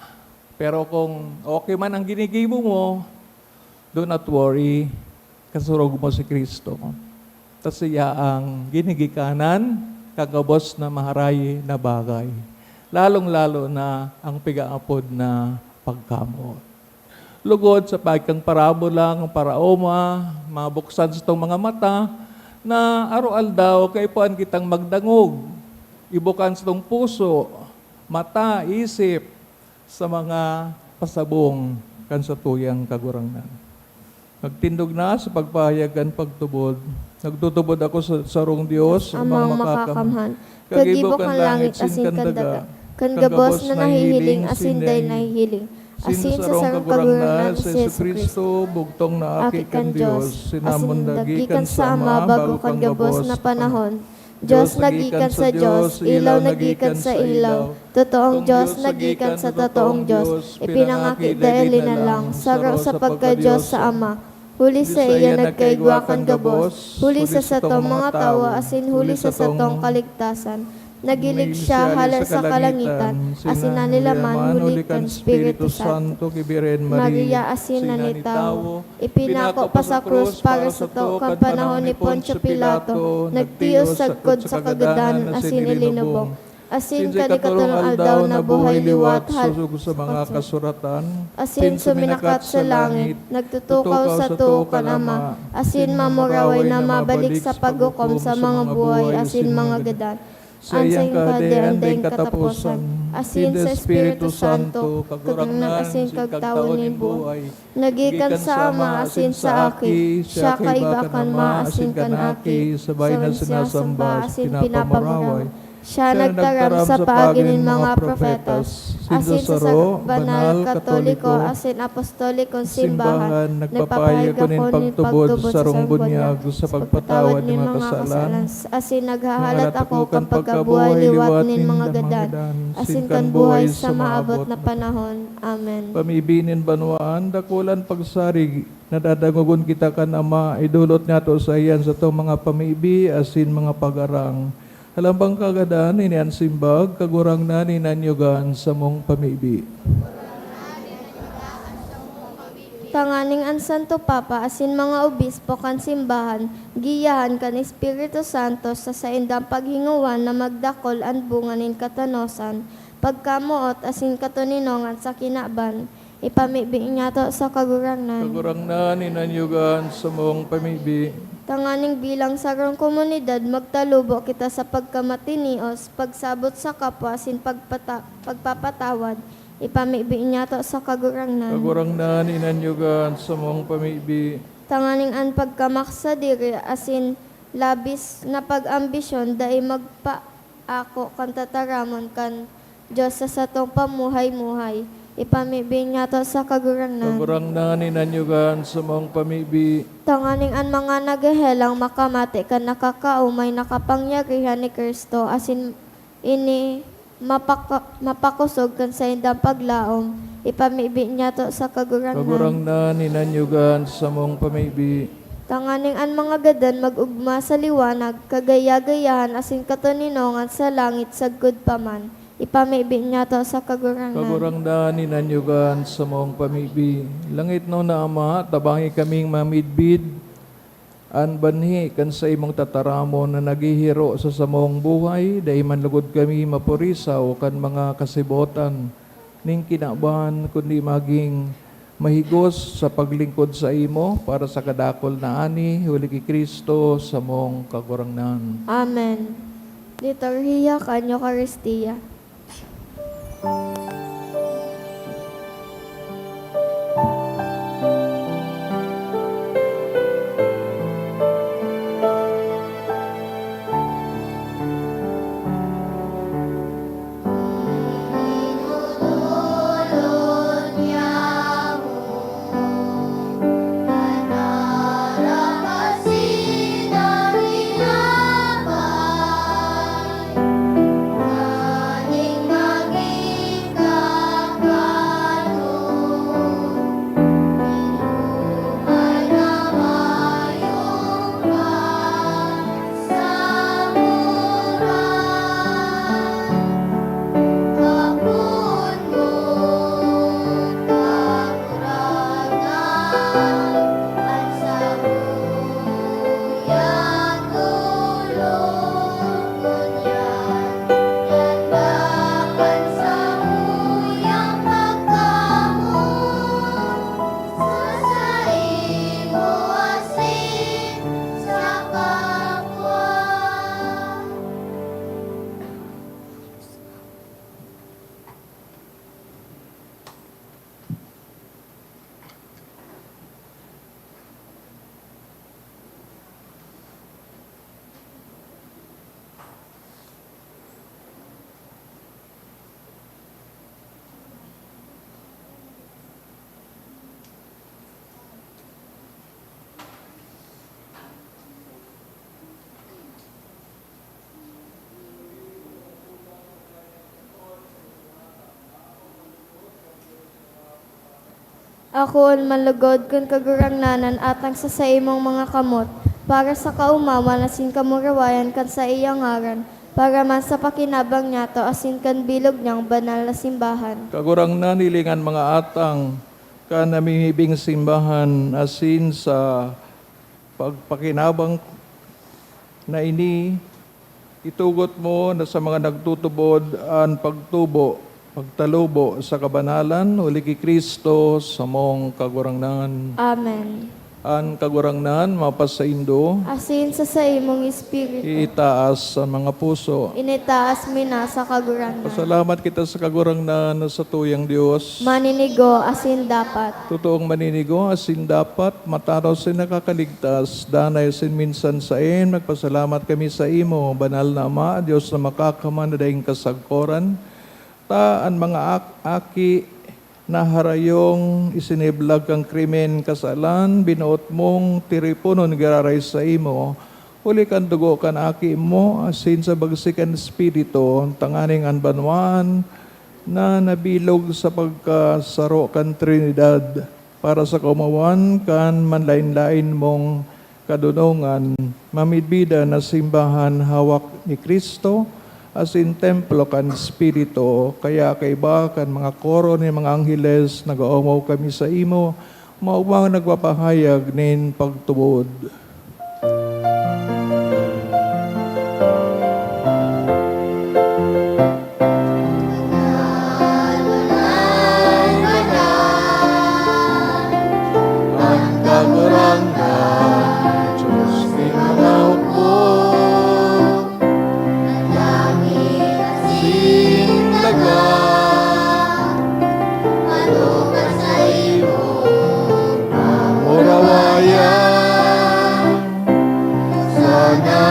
Pero kung okay man ang ginigibo mo, do not worry, kasurog mo si Kristo. Tas siya ang ginigikanan, kagabos na maharay na bagay. Lalong-lalo na ang pigaapod na pagkamot. Lugod sa pagkang parabola, ang paraoma, mabuksan sa itong mga mata, na aroal daw, kay puan kitang magdangog. Ibukan sa itong puso, mata, isip, sa mga pasabong kan sa tuyang kagurangnan. Nagtindog na sa pagpahayagan pagtubod. Nagtutubod ako sa sarong Diyos, Amang makakamhan. Kagibo kang langit asin kandaga. Kan gabos na nahihiling asin day nahihiling. Asin sa sarong kagurangnan sa Yesu Kristo, bugtong na aki kan Diyos, sinamon asin dagikan dagikan sa Ama bago kan gabos na panahon. Diyos nagikan sa Diyos, ilaw nagikan sa ilaw, totoong Diyos nagikan sa totoong Diyos, ipinangaki dahil na lang, saraw sa pagka-Diyos sa Ama. Huli sa iya nagkaigwakan gabos, huli sa satong mga tawa, asin huli sa satong kaligtasan. Nagilig siya hala sa kalangitan, asin na nilaman huli kan Espiritu Santo. Maria asin na ni tao, ipinako pa sa krus para sa to kan panahon ni Poncio Pilato, nagtiyos sagkod sa kagadanan asin ilinubong. Asin kanikatulong aldaw na buhay liwat susug sa mga kasuratan, asin suminakat sa langit, nagtutukaw sa to kan Ama, asin mamuraway na mabalik sa paghukom sa mga buhay, asin mga gadan. sa iyang kadeandeng katapusan, asin sa Espiritu Santo, kagurangnan, asin kagtawon ni buhay, nagikan sa Ama, asin sa aki, siya kaibakan ma, asin kan aki, sabay na sinasamba, asin pinapamuraway. Siya nagtaram sa paaginin mga profetas, asin sa banal, katoliko, asin apostolikong simbahan, nagpapahayag ko nin pagtubod sa rong bunyag sa pagpatawad ni mga kasalan, asin naghahalat ako kang pagkabuhay liwat nin mga gadan, asin kan buhay sa maabot na panahon. Amen. Pamibinin banwaan, dakulan pagsarig, nadadagugon kita kan Ama, idulot niya to sa iyan sa to mga pamibi, asin mga pagarang. Halambang kagadan, inian simbag, kagurang na ninanyugan sa mong pamibi. Tanganing an Santo Papa, asin mga obispo kan simbahan, giyahan kan Espiritu Santo sa saindang paghinguan na magdakol ang bunganin katanosan, pagkamuot asin katuninongan sa kinaban, ipamibi niya to sa kagurangnan. Kagurang na ninanyugan sa mong pamibi. Tanganing bilang sarong komunidad, magtalubo kita sa pagkamatinios, pagsabot sa kapwa, asin pagpapatawad, ipamibi niya to sa kagurangnan. Kagurang na ninanyugan sa mong pamibi. Tanganing an pagkamaksa diri, asin labis na pag-ambisyon, dahil magpaako kan tataramon kan Diyos sa satong pamuhay-muhay, ipamibi niya to sa kagurangnan. Kagurang na ninanyugan sa mong pamibi. Tanganing an mga nagahelang makamati kan nakakaumay nakapangyarihan ni Kristo, asin ini mapakusog kan sa indang paglaom, ipamibi niya to sa kagurangnan. Kagurang na ninanyugan sa mong pamibi. Tanganing an mga gadan magugma sa liwanag, kagaya-gayahan asin katuninongan sa langit sagkod paman, ipamibi niya to sa kagurangnan. Kagurang na ninanyugan sa mong pamibi. Langit no na Ama, tabangi kaming mamidbid, an banhi kan sa imong tataramo na nagihiro sa samong buhay, dahil manlugod kami mapurisaw kan mga kasibotan, ning kinaban kundi maging mahigos sa paglingkod sa imo, para sa kadakol na ani, huli ki Kristo sa mong kagurangnan. Amen. Liturhiya kanyo Eucharistia. Ako on malugod kun kagurangnanan atang sa imong mga kamot, para sa kaumawan asin kamurawayan kan sa iyang ngaran, para man sa pakinabang niyato asin kan bilog niyang banal na simbahan. Kagurang nanilingan mga atang, ka namimibing simbahan, asin sa pagpakinabang na ini, itugot mo na sa mga nagtutubod ang pagtalubo sa kabanalan, uli ki Kristo sa mong kagurangnan. Amen. Ang kagurangnan, mapasaindo, Asin sa imong espiritu, itaas sa mga puso. initaas mi na sa kagurangnan. Pasalamat kita sa kagurangnan sa tuyang Diyos. Maninigo asin dapat. Totoong maninigo, asin dapat, mataraw sin nakakaligtas, danay sin minsan sa magpasalamat kami sa imo, banal na Ama, Diyos na makakaman na daing kasagkoran, ta ang mga aki na harayong isiniblag kang krimen kasalan, binuot mong tiripunon gararay sa imo, uli kan dugo kan aki mo, asin sa bagsikan espiritu, tanganing anbanwan, na nabilog sa pagkasaro kan Trinidad, para sa kumawan kan manlain-lain mong kadunungan, mamidbida na simbahan hawak ni Kristo, as in templo kan Espiritu, kaya kaiba kan mga koro ni mga angheles, nag-oomaw kami sa imo, maumang nagpapahayag nin pagtubod. Ang kagurangnan, Diyos tingalaw ko, sindaga, malugan sa iyo, murawayan, sana,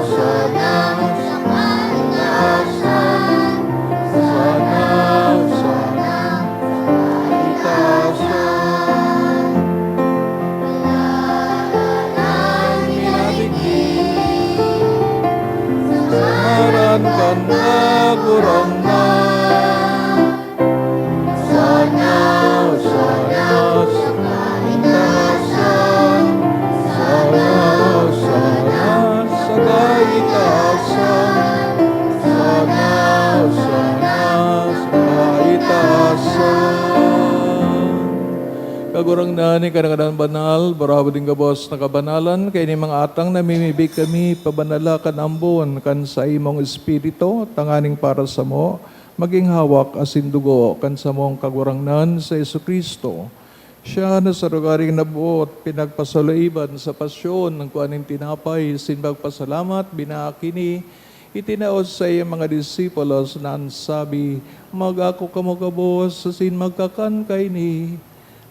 sana, sa kaligtasan, sana, sana, sa kaligtasan, palagalan minaligid, samaran kan kagurangnan, sana, sana, sa kaligtasan, sana, sana, sa kaligtasan, sana, sana, sa kaligtasan. Kagurangnan ni kadang-kadang banal, barabo din kabos na kabanalan, kay ni mga atang namimibig kami, pabanalakan ambon, kan sa imong espiritu, tanganing para sa mo, maging hawak asin dugo, kan sa mong kagurangnan sa Kristo. Siya na sa lugaring nabuot, pinagpasalaiban sa pasyon ng kuaning tinapay, sinbagpasalamat, binaakini, itinaos sa iyong mga disipulos na ansabi, mag-ako kamo kabos, asin magkakan kay ni,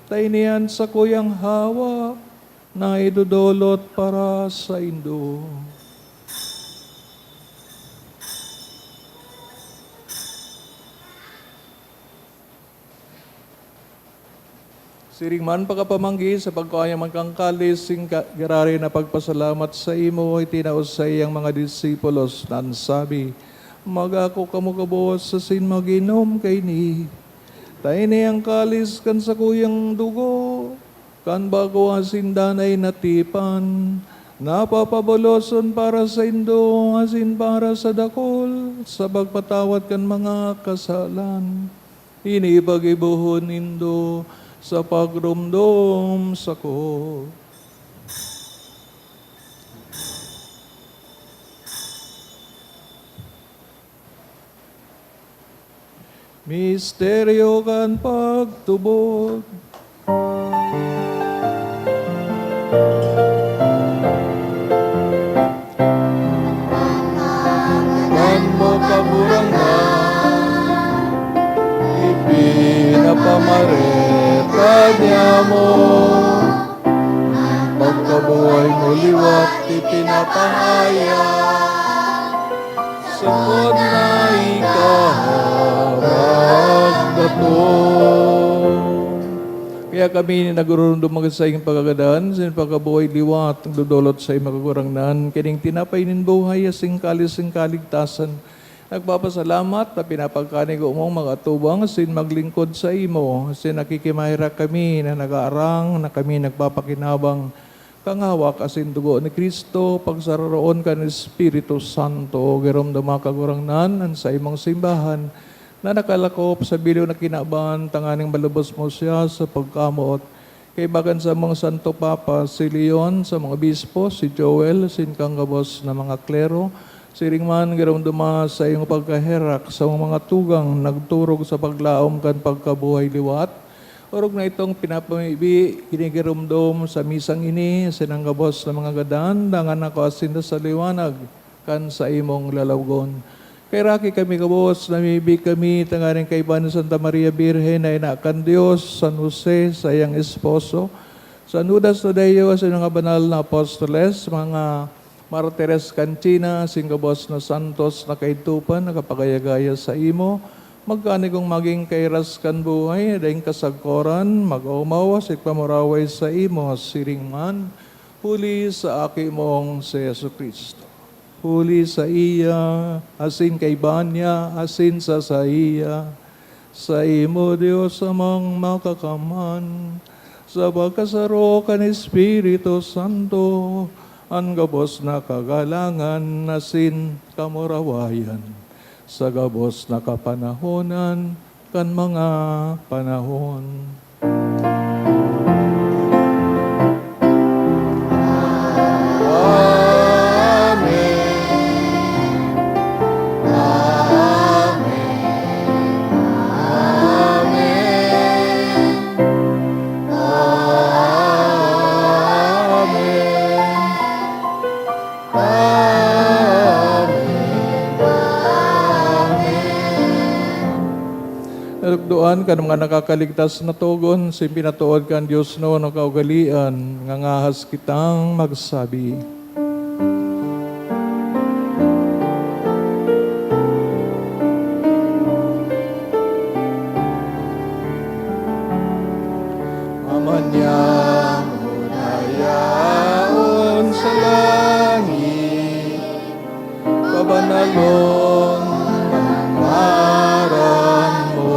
tainian sa kuyang hawa, na idudolot para sa indo. Siring man pagkapamanggi sa pagkaya magkangkalis, sing garari na pagpasalamat sa imo, itinaos sa iyang mga disipulos na ansabi, mag-ako kamo kabos, asin maginom kay ni, tayo niyang kalis kan sa kuyang dugo, kan bago asin danay natipan, napapaboloson para sa indo, asin para sa dakol, sa pagpatawad kan mga kasalan. Inipagibuhon indo sa pagrumdom sa ko. Misteryo kan pagtubod, kan mo kaburangan, ipinapamareta niya mo, pagkabuhay mo liwat ipinapahaya, sangkot na ikaharap na to. Kaya kami nagurundong mga sa iyong pagkagadan, sa iyong pagkabuhay liwat, ang dudulot sa iyong magagurangnan, kining tinapay nin buhay, asing kalis, asing kaligtasan, Nagpapasalamat na pinapagkani ko mong mga tubang sin maglingkod sa imo. Sin nakikimahira kami na nag-aarang na kami nagpapakinabang kangawak asin dugo ni Kristo pagsararoon ka ni Espiritu Santo. Girom dumakagurangnan sa imong simbahan na nakalakop sa biliw na kinaban tanganing malubos mo siya sa pagkamot. Kay bagan sa mga Santo Papa, si Leon, sa mga bispo, si Joel, sin kanggabos na mga klero, siring man girom duma sa iyong pagkaherak sa mga tugang nagturog sa paglaom kan pagkabuhay liwat. Orog na itong pinapamibi, kinigirumdom sa misang ini, sinanggabos na mga gadan, dangan ako asinda sa liwanag, kan sa imong lalawgon. Kay raki kami kabos, namibi kami, tangaring kaiban ni Santa Maria Birhen, na inakan Diyos, San Jose, sa iyang esposo, San Judas Tadeo, sa mga banal na apostoles, mga Martires Canchina, singgabos na santos na kaitupan, nakapagayagaya sa imo, magkani kong maging kairas kan buhay, daing kasagkoran, mag-umawas, ikpamuraway sa imo, siring man, huli sa aki mong si Yesu Kristo. Huli sa iya, asin kay Banya, asin sa iya, sa imo Diyos amang makakaman, sa pagkasaro kan Espiritu Santo, ang gabos na kagalangan, asin kamurawayan, sa gabos na kapanahonan, kan mga panahon. Nalugdoan ka ng mga nakakaligtas na tugon, sin pinatuod ka ang Diyos no, no kaugalian, nga ngahas kitang magsabi. Amanyang unayaon sa langit, kabanalon ang ngaran mo,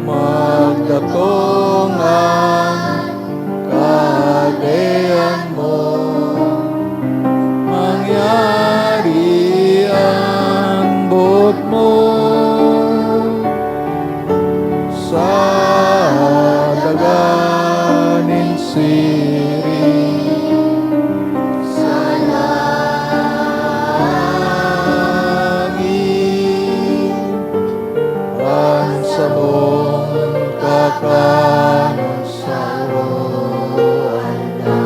magdatong ang kahabayan mo, mangyari ang buot mo sa daganin siring sa langit, ang sabong kakanon sa uwan na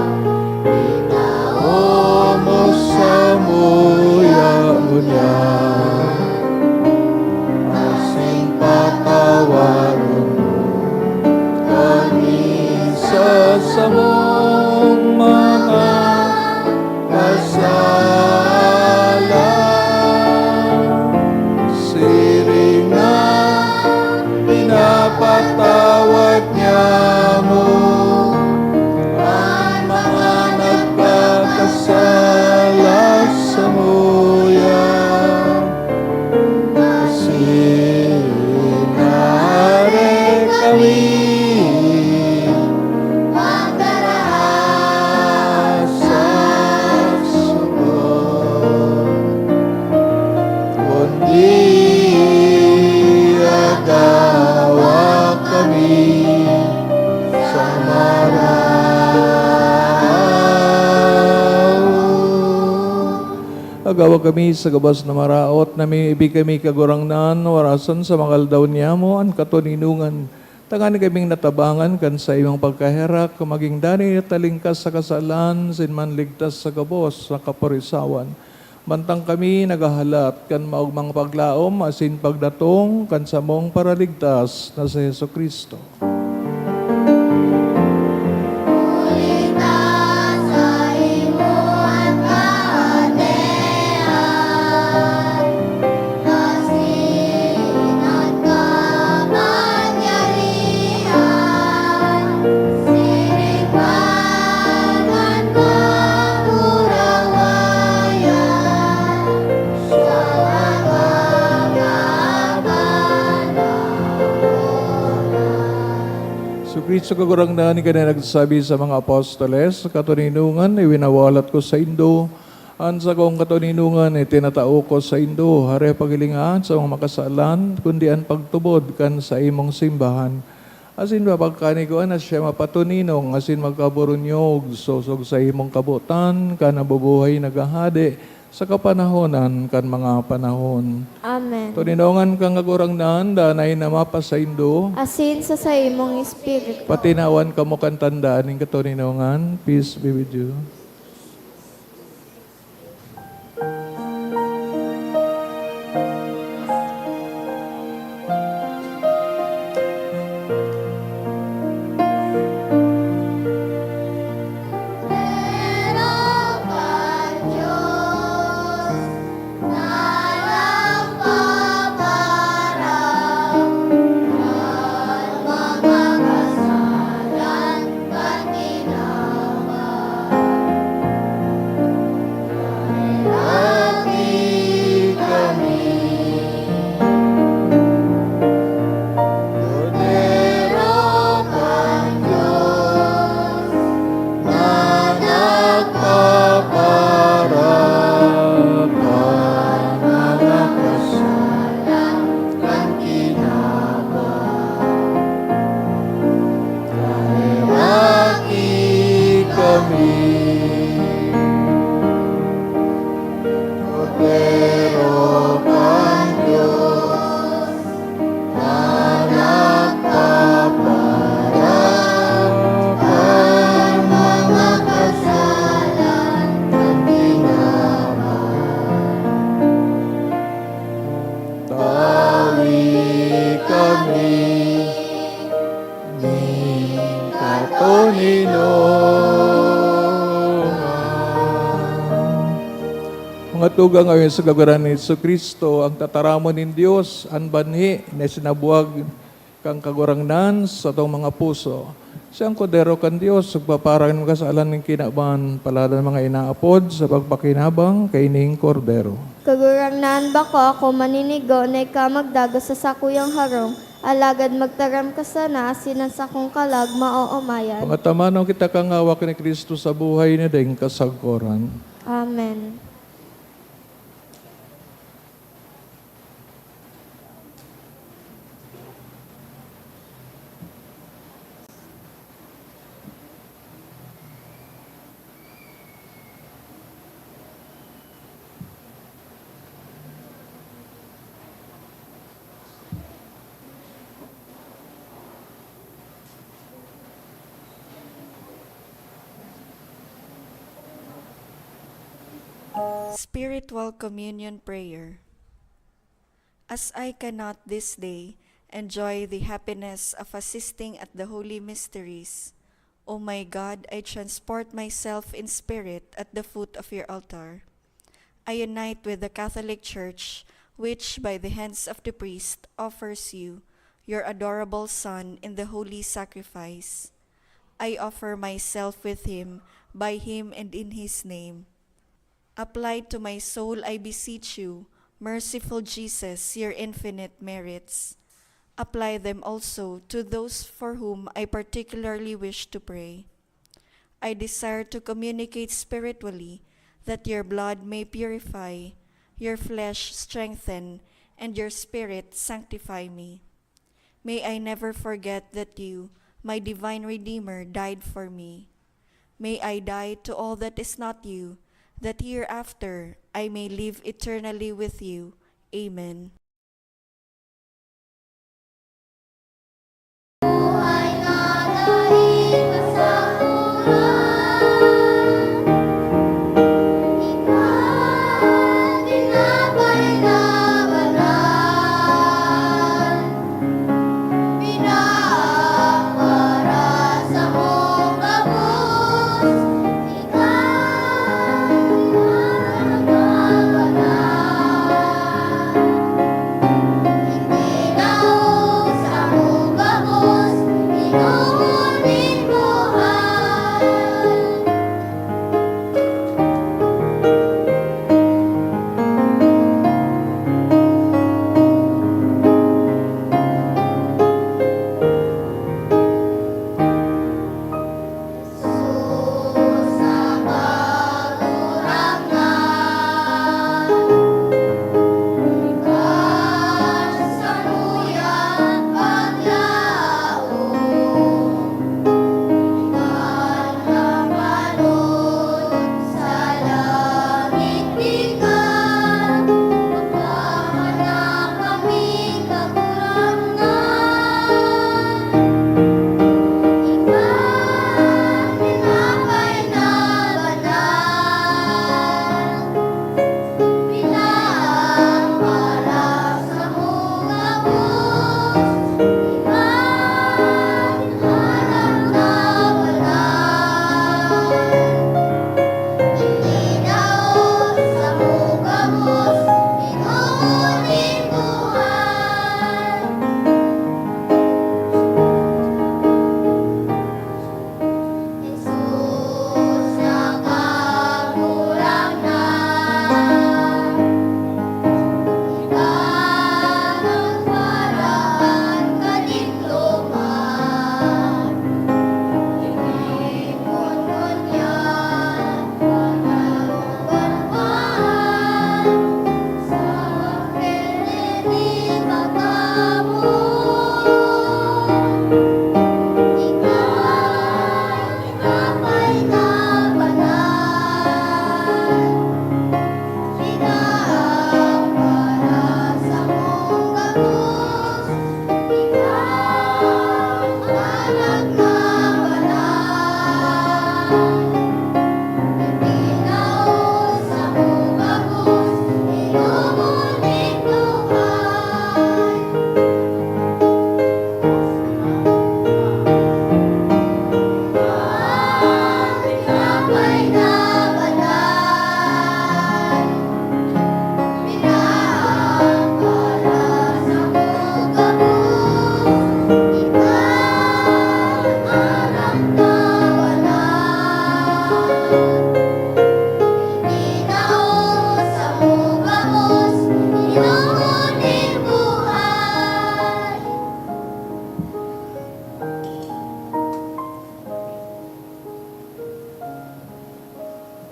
itaon mo sa muya-muya, asin patawaron kami sa samong mga kasala, siring na pinapatawad niya mo ang mga nagkakasala sa muya, sinare kami sa sunod, kundi agawa kami sa maraw. Agawa kami sa gabas na maraot, na may ibig kami kagurangnan, warasan sa mga aldaw niya mo, ang katuninungan. Tangan kaming natabangan kan sa imong pagkaherak, maging dani talingkas sa kasalan, sinman ligtas sa gabos sa kaporisawan. Mantang kami nagahalat kan maugmang paglaom, asin pagdatong kan samong paraligtas na sa Yesu Kristo. Sa Kristo kagurangnan ka na nagsabi sa mga apostoles, katuninungan, iwinawalat ko sa Indo, an sa kong katuninungan, itinatao ko sa Indo, hare pagilingaan sa mga makasalan, kundi ang pagtubod kan sa imong simbahan. Asin ba pagkaniguan na siya mapatuninong, asin magkaburunyog, sosog sa imong kabutan, ka nabubuhay nagahade, sa kapanahonan kan mga panahon. Amen. Tuninongan kang agurangnan, danay na mapasaindo, Asin sa imong espiritu. patinawan ka mo kan tandaan ng katuninongan. Peace be with you. Mga tugang ayon sa kagaran ni Jesu Kristo, ang tataramon ng Diyos, ang banhi na sinabuwag kang kagurangnan sa itong mga puso. Siyang kodero kan Diyos, magpaparang ng kasalan ng kinaban, palala ng mga inaapod sa pagpakinabang kay ning kordero. Kagurangnan ba ko ako maninigo na ika magdagos sa sakuyang harong, alagad magtaram ka sana asin ang sakong kalag maoomayan. Pangatamanaw kita kang hawak ni Kristo sa buhay na ding kasagkoran. Amen. Spiritual Communion Prayer. As I cannot this day enjoy the happiness of assisting at the holy mysteries, O my God, I transport myself in spirit at the foot of your altar. I unite with the Catholic Church, which by the hands of the priest offers you, your adorable Son, in the holy sacrifice. I offer myself with him, by him and in his name. Apply to my soul, I beseech you, merciful Jesus, your infinite merits. Apply them also to those for whom I particularly wish to pray. I desire to communicate spiritually, that your blood may purify, your flesh strengthen, and your spirit sanctify me. May I never forget that you, my divine Redeemer, died for me. May I die to all that is not you, that hereafter I may live eternally with you. Amen.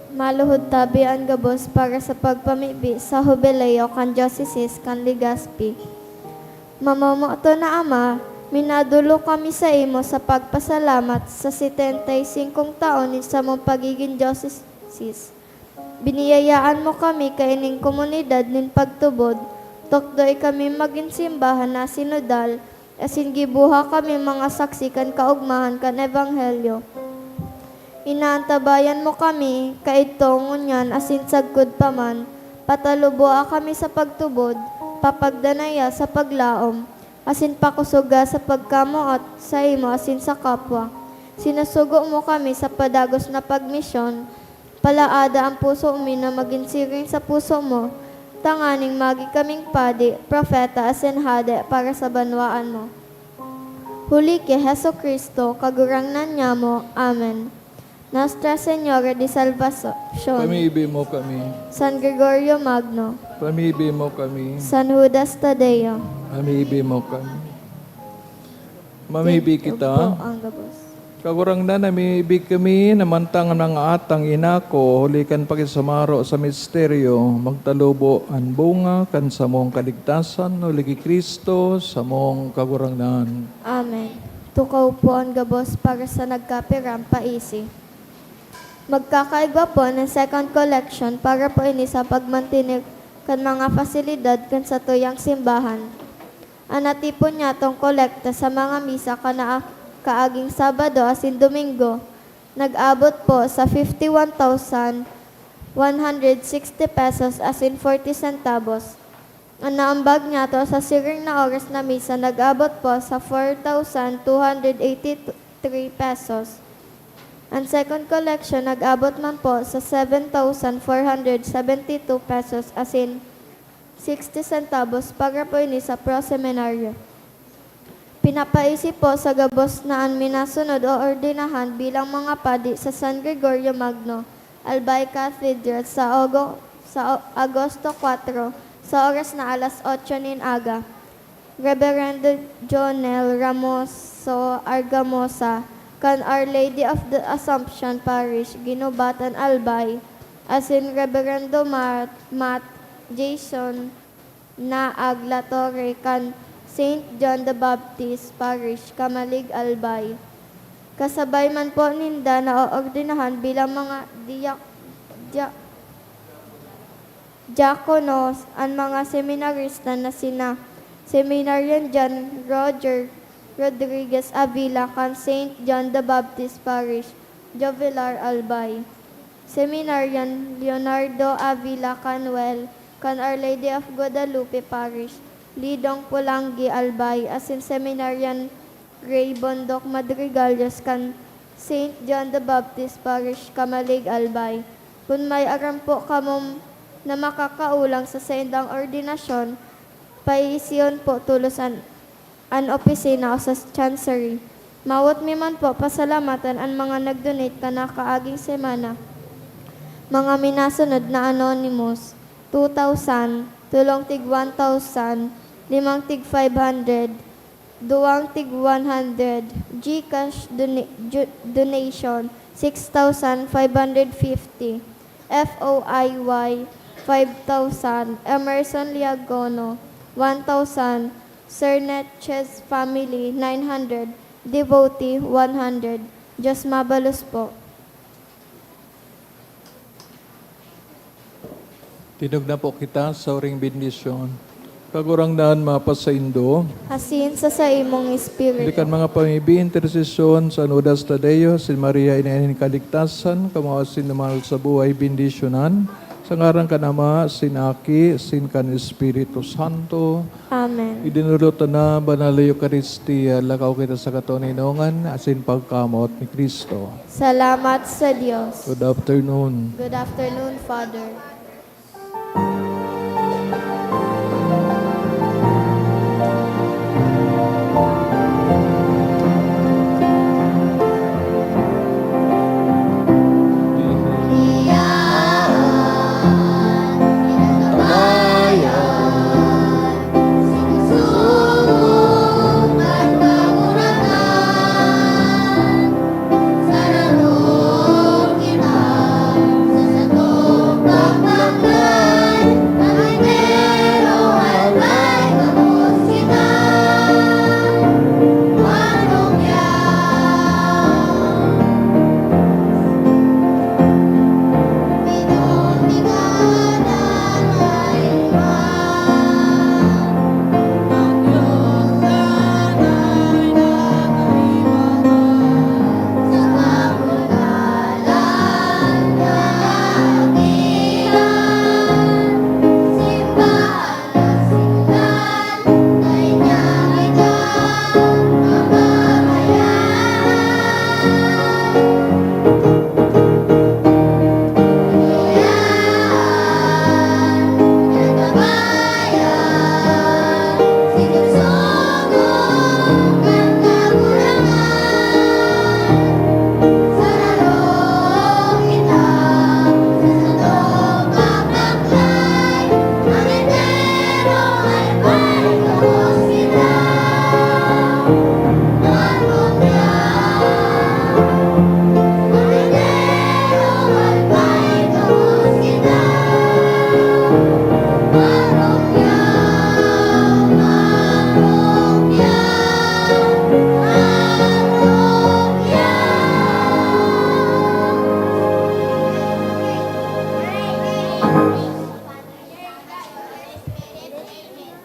maluhod tabi ang gabos para sa pagpamibi sa Jubileo kan Diocese kan Legazpi. Mamamoto na Ama, minadulo kami sa imo sa pagpasalamat sa 75 taon sa mong pagiging Diocese. Biniyayaan mo kami kaining komunidad nin pagtubod, tokdoy kami maging simbahan na sinodal, asin gibuha kami mga saksi kan kaugmahan kan Ebanghelyo. Inaantabayan mo kami, kaitong ngunyan asin sagkod paman, pataluboa kami sa pagtubod, papagdanaya sa paglaom, asin pakusuga sa pagkamuot sa imo asin sa kapwa. Sinusugo mo kami sa padagos na pagmisyon, palaada ang puso mi na maging siring sa puso mo, tanganing magi kaming padi, propeta asin hade para sa banwaan mo. Huli kay Heso Kristo, kagurangnan niya mo. Amen. Nostra Señora de Salvacion, Pamibi mo kami. San Gregorio Magno, Pamibi mo kami. San Judas Tadeo, Pamibi mo kami. Mamibi Ito kita. po ang gabos. Kagurang na namibig kami, namantang ng atang inako, hulikan pakisamaro sa misteryo, magtalubo ang bunga, kan sa mong kaligtasan, huligi Kristo, sa mong kagurangnan. Amen. Tukaw po ang gabos para sa nagkapiram paisi. Magkakaiba po ng second collection para po ini sa pagmantinig kan mga fasilidad kan sa tuyang simbahan. Anatipon niya tong kolekta sa mga misa kaaging Sabado asin Domingo. Nag-abot po sa 51,160 pesos asin 40 centavos. Ang naambag niya to sa siring na oras na misa nag-abot po sa 4,283 pesos. Ang second collection nag-abot man po sa 7,472 pesos asin 60 centavos para po ini sa pro-seminaryo. Pinapaisip po sa gabos na ang minasunod o ordinahan bilang mga padi sa San Gregorio Magno, Albay Cathedral sa Agosto 4 sa oras na alas 8 nin aga. Reverendo Jonel Ramoso Argamosa, kan Our Lady of the Assumption Parish, Ginubatan, Albay, asin Reverendo Matt Jason na Aglatore, kan St. John the Baptist Parish, Kamalig, Albay. Kasabay man po ninda na oordinahan bilang mga diakonos ang mga seminarista na sina Seminarian John Roger Rodriguez Avila kan St. John the Baptist Parish, Jovelar, Albay. Seminarian Leonardo Avila Canuel kan Our Lady of Guadalupe Parish, Lidong Pulangi, Albay, asin Seminarian Gray Bondok Madrigalios kan St. John the Baptist Parish, Kamalig, Albay. Kung may aram po kamong na makakaulang sa sendang ordinasyon, paisiyon po tulusan an opisina o sa chancery. Mawat mi man po pasalamatan ang mga nag-donate ka na kaaging semana. Mga minasunod na anonymous, 2,000, tulong tig 1,000, limang tig 500, duwang tig 100, GCash donation, 6,550, FOIY, 5,000, Emerson Liagono, 1,000, Sir Netches Family, 900, Devotee, 100. Diyos mabalos po. Tinog na po kita sa oring bendisyon. Kagurangnan mapasaindo. Asin sa imong espiritu. Balikan mga pamibi, intersesyon sa Judas Tadeo, si Maria inainin kaligtasan, kamawasin na mahal sa buhay, bendisyonan. Sa ngarang kanama, sinaki, sin kan Espiritu Santo. Amen. Idinulutan na banal na Eucharistia, lakaw kita sa katoninongan, asin pagkamot ni Kristo. Salamat sa Diyos. Good afternoon. Good afternoon, Father.